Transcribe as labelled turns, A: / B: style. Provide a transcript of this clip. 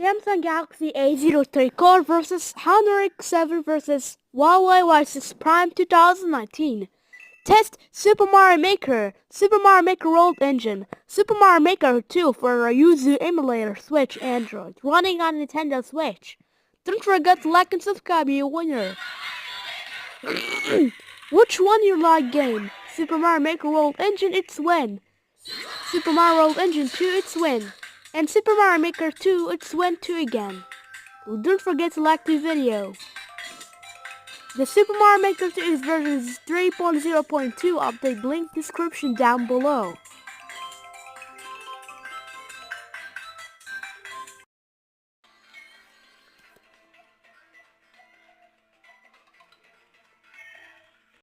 A: Samsung Galaxy A03 Core versus Honor X7 versus Huawei Y6 Prime 2019. Test Super Mario Maker, Super Mario Maker World Engine, Super Mario Maker 2 for a yuzu emulator Switch Android, running on Nintendo Switch. Don't forget to like and subscribe, you winner. Which one you like game? Super Mario Maker World Engine, it's win. Super Mario World Engine 2, it's win. And Super Mario Maker 2, it's win 2 again. Don't forget to like the video. The Super Mario Maker 2 is version 3.0.2 update, link description down below.